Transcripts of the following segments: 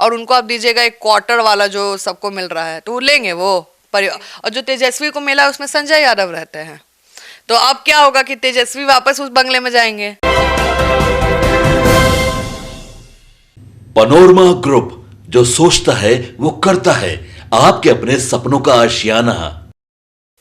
और उनको आप दीजिएगा एक क्वार्टर वाला जो सबको मिल रहा है, तो वो लेंगे वो और जो तेजस्वी को मिला उसमें संजय यादव रहते हैं, तो अब क्या होगा कि तेजस्वी वापस उस बंगले में जाएंगे। पनोरमा ग्रुप, जो सोचता है वो करता है, आपके अपने सपनों का आशियाना।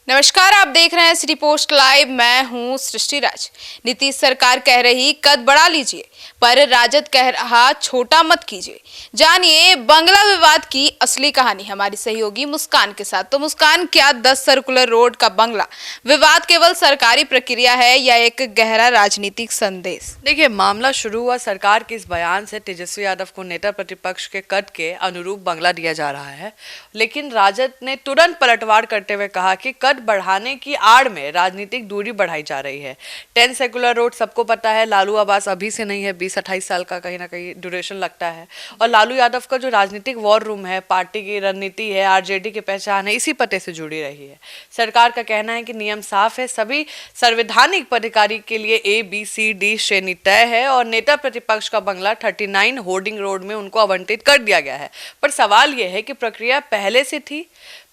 नमस्कार, आप देख रहे हैं सिटी पोस्ट लाइव। मैं हूं सृष्टि राज। नीतीश सरकार कह रही कद बढ़ा लीजिए, पर राजद कह रहा छोटा मत कीजिए। जानिए बंगला विवाद की असली कहानी हमारी सहयोगी मुस्कान के साथ। तो मुस्कान, क्या 10 सर्कुलर रोड का बंगला विवाद केवल सरकारी प्रक्रिया है या एक गहरा राजनीतिक संदेश? देखिए, मामला शुरू हुआ सरकार के इस बयान से, तेजस्वी यादव को नेता प्रतिपक्ष के कद के अनुरूप बंगला दिया जा रहा है, लेकिन राजद ने तुरंत पलटवार करते हुए कहा कि कद बढ़ाने की आड़ में राजनीतिक दूरी बढ़ाई जा रही है। 10 सेकुलर रोड सबको पता है, लालू आवास अभी से नहीं है, 20-28 साल का कहीं ना कहीं ड्यूरेशन लगता है। और लालू यादव का जो राजनीतिक वॉर रूम है, पार्टी की रणनीति है, आरजेडी की पहचान है, इसी पते से जुड़ी रही है। सरकार का कहना है कि नियम साफ है, सभी संवैधानिक पदाधिकारी के लिए ABCD श्रेणी तय है और नेता प्रतिपक्ष का बंगला 39 होर्डिंग रोड में उनको आवंटित कर दिया गया है। पर सवाल यह है कि प्रक्रिया पहले से थी,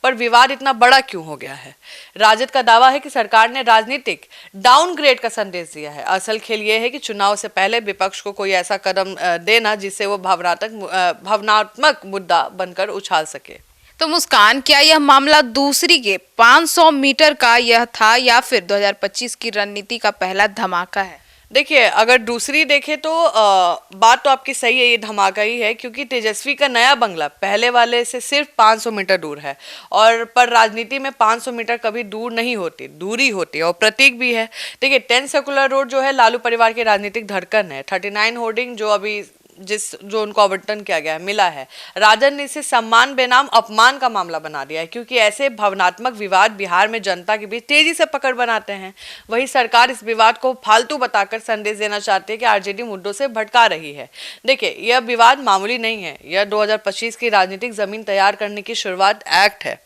पर विवाद इतना बड़ा क्यों हो गया है? राजद का दावा है कि सरकार ने राजनीतिक डाउनग्रेड का संदेश दिया है। असल खेल यह है कि चुनाव से पहले विपक्ष को कोई ऐसा कदम देना जिससे वो भावनात्मक मुद्दा बनकर उछाल सके। तो मुस्कान, क्या यह मामला दूसरी के 500 मीटर का यह था या फिर 2025 की रणनीति का पहला धमाका है? देखिए, अगर दूसरी देखें तो बात तो आपकी सही है, ये धमाका ही है, क्योंकि तेजस्वी का नया बंगला पहले वाले से सिर्फ 500 मीटर दूर है। और पर राजनीति में 500 मीटर कभी दूर नहीं होती, दूरी होती है और प्रतीक भी है। देखिए, 10 सर्कुलर रोड जो है लालू परिवार की राजनीतिक धड़कन है। 39 होर्डिंग जो अभी जो उनको आवंटन किया गया है, मिला है, राजद ने इसे सम्मान बेनाम अपमान का मामला बना दिया है, क्योंकि ऐसे भावनात्मक विवाद बिहार में जनता के बीच तेजी से पकड़ बनाते हैं। वही सरकार इस विवाद को फालतू बताकर संदेश देना चाहती है कि आरजेडी मुद्दों से भटका रही है। देखिए, यह विवाद मामूली नहीं है, यह 2025 की राजनीतिक जमीन तैयार करने की शुरुआत एक्ट है।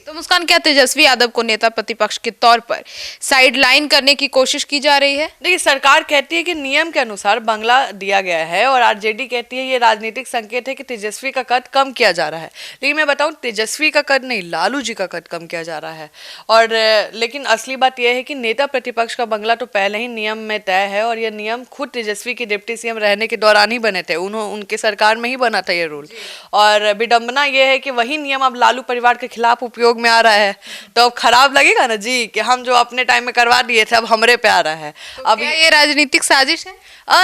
तो मुस्कान, क्या तेजस्वी यादव को नेता प्रतिपक्ष के तौर पर साइडलाइन करने की कोशिश की जा रही है? देखिए, सरकार कहती है कि नियम के अनुसार बंगला दिया गया है और आरजेडी कहती है ये राजनीतिक संकेत है कि तेजस्वी का कद कम किया जा रहा है। लेकिन मैं बताऊं, तेजस्वी का कद नहीं, लालू जी का कद कम किया जा रहा है। और लेकिन असली बात यह है कि नेता प्रतिपक्ष का बंगला तो पहले ही नियम में तय है और यह नियम खुद तेजस्वी की डिप्टी सीएम रहने के दौरान ही बने थे, उनके सरकार में ही बना था ये रूल। और विडंबना यह है कि वही नियम अब लालू परिवार के खिलाफ उपयोग में आ रहा है, तो अब खराब लगेगा ना जी कि हम जो अपने टाइम में करवा दिए थे अब हमरे पे आ रहा है। तो अब ये राजनीतिक साजिश है?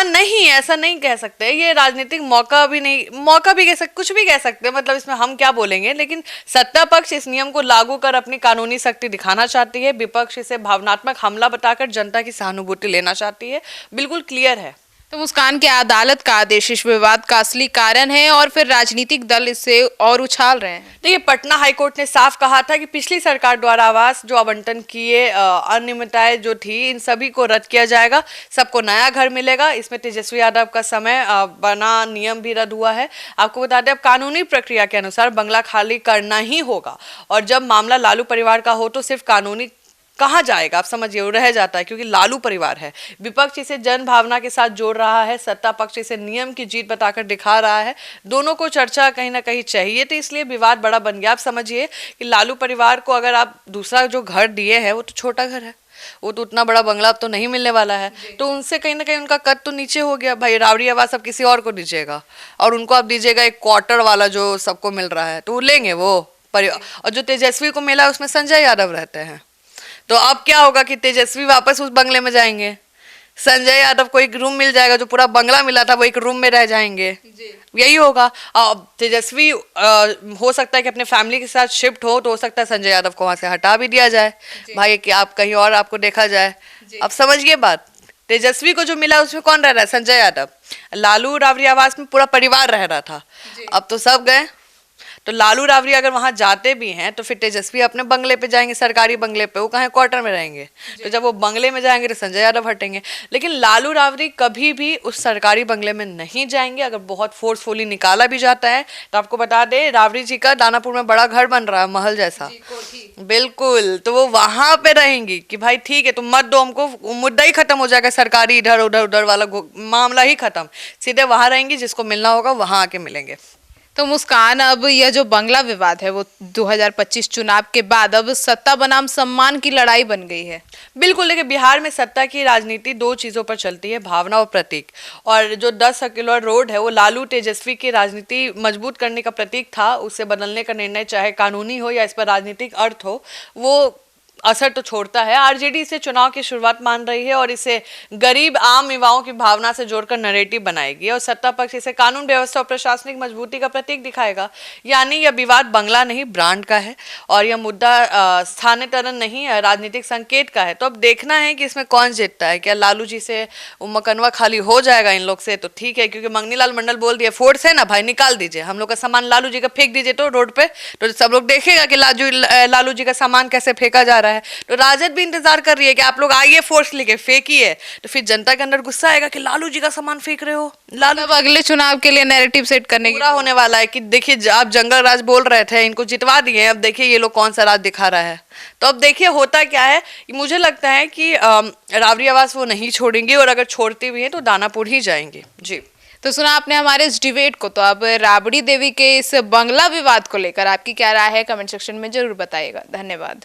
नहीं, ऐसा नहीं कह सकते। ये राजनीतिक मौका भी नहीं, मौका भी कह सकते, कुछ भी कह सकते हैं, मतलब इसमें हम क्या बोलेंगे। लेकिन सत्ता पक्ष इस नियम को लागू कर अपनी कानूनी शक्ति दिखाना चाहती है, विपक्ष इसे भावनात्मक हमला बताकर जनता की सहानुभूति लेना चाहती है। बिल्कुल क्लियर है। तो मुस्कान, के अदालत का आदेश इस विवाद का असली कारण है और फिर राजनीतिक दल इससे और उछाल रहे हैं? देखिए, पटना हाईकोर्ट ने साफ कहा था कि पिछली सरकार द्वारा आवास जो आवंटन किए अनियमितताएं जो थी, इन सभी को रद्द किया जाएगा, सबको नया घर मिलेगा। इसमें तेजस्वी यादव का समय बना नियम भी रद्द हुआ है। आपको बता दें, अब कानूनी प्रक्रिया के अनुसार बंगला खाली करना ही होगा और जब मामला लालू परिवार का हो तो सिर्फ कानूनी कहाँ जाएगा, आप समझिए, वो रह जाता है, क्योंकि लालू परिवार है। विपक्ष इसे जन भावना के साथ जोड़ रहा है, सत्ता पक्ष इसे नियम की जीत बताकर दिखा रहा है। दोनों को चर्चा कहीं ना कहीं चाहिए, तो इसलिए विवाद बड़ा बन गया। आप समझिए कि लालू परिवार को अगर आप दूसरा जो घर दिए हैं वो तो छोटा घर है, वो तो उतना बड़ा बंगला अब तो नहीं मिलने वाला है, तो उनसे कहीं ना कहीं उनका कद तो नीचे हो गया। भाई, रावड़ी आवास अब किसी और को दीजिएगा और उनको आप दीजिएगा एक क्वार्टर वाला जो सबको मिल रहा है, तो वो लेंगे वो और जो तेजस्वी को मिला उसमें संजय यादव रहते हैं, तो अब क्या होगा कि तेजस्वी वापस उस बंगले में जाएंगे, संजय यादव को एक रूम मिल जाएगा, जो पूरा बंगला मिला था वो एक रूम में रह जाएंगे। यही होगा। अब तेजस्वी हो सकता है कि अपने फैमिली के साथ शिफ्ट हो सकता है संजय यादव को वहां से हटा भी दिया जाए, भाई कि आप कहीं और आपको देखा जाए। अब समझिए बात, तेजस्वी को जो मिला उसमें कौन रह रहा है? संजय यादव। लालू रावड़ी आवास में पूरा परिवार रह रहा था, अब तो सब गए। तो लालू रावड़ी अगर वहां जाते भी हैं तो फिर तेजस्वी अपने बंगले पे जाएंगे, सरकारी बंगले पे, वो कहीं क्वार्टर में रहेंगे। तो जब वो बंगले में जाएंगे तो संजय यादव हटेंगे। लेकिन लालू रावड़ी कभी भी उस सरकारी बंगले में नहीं जाएंगे। अगर बहुत फोर्सफुली निकाला भी जाता है तो आपको बता दे, रावड़ी जी का दानापुर में बड़ा घर बन रहा है, महल जैसा, बिल्कुल, तो वो वहां पे रहेंगी कि भाई ठीक है, तुम मत दो हमको, मुद्दा ही खत्म हो जाएगा, सरकारी इधर उधर वाला मामला ही खत्म। सीधे वहां रहेंगी, जिसको मिलना होगा वहां आके मिलेंगे। तो मुस्कान, अब यह जो बंगला विवाद है वो 2025 चुनाव के बाद अब सत्ता बनाम सम्मान की लड़ाई बन गई है। बिल्कुल, देखिए बिहार में सत्ता की राजनीति दो चीजों पर चलती है, भावना और प्रतीक। और जो 10 सर्कुलर रोड है वो लालू तेजस्वी की राजनीति मजबूत करने का प्रतीक था। उसे बदलने का निर्णय चाहे कानूनी हो या इस पर राजनीतिक अर्थ हो, वो असर तो छोड़ता है। आरजेडी इसे चुनाव की शुरुआत मान रही है और इसे गरीब आम युवाओं की भावना से जोड़कर नैरेटिव बनाएगी और सत्ता पक्ष इसे कानून व्यवस्था और प्रशासनिक मजबूती का प्रतीक दिखाएगा। यानी यह विवाद बंगला नहीं, ब्रांड का है और यह मुद्दा स्थानीयकरण नहीं है, राजनीतिक संकेत का है। तो अब देखना है कि इसमें कौन जीतता है। क्या लालू जी से मकनवा खाली हो जाएगा इन लोग से, तो ठीक है, क्योंकि मंगनीलाल मंडल बोल दिया फोर्स है ना भाई, निकाल दीजिए, हम लोग का सामान लालू जी का फेंक दीजिए तो रोड पे, तो सब लोग देखेगा कि लालू जी का सामान कैसे फेंका जा रहा है। तो राजद भी इंतजार कर रही है कि आप लोग आइए फोर्स लेके फेंकिए, तो फिर जनता के अंदर गुस्सा आएगा कि लालू जी का सामान फेंक रहे हो। लालू अब अगले चुनाव के लिए नैरेटिव सेट करने की पूरा होने वाला है कि देखिए आप जंगल राज बोल रहे थे, इनको जितवा दिए, अब देखिए ये लोग कौन सा राज दिखा रहा है। तो अब देखिए होता क्या है। मुझे लगता है कि राबड़ी आवास वो नहीं छोड़ेंगे और अगर छोड़ती भी है तो दानापुर ही जाएंगे। जी, तो सुना आपने हमारे इस डिबेट को। तो अब राबड़ी देवी के इस बंगला विवाद को लेकर आपकी क्या राय है, कमेंट सेक्शन में जरूर बताइएगा। धन्यवाद।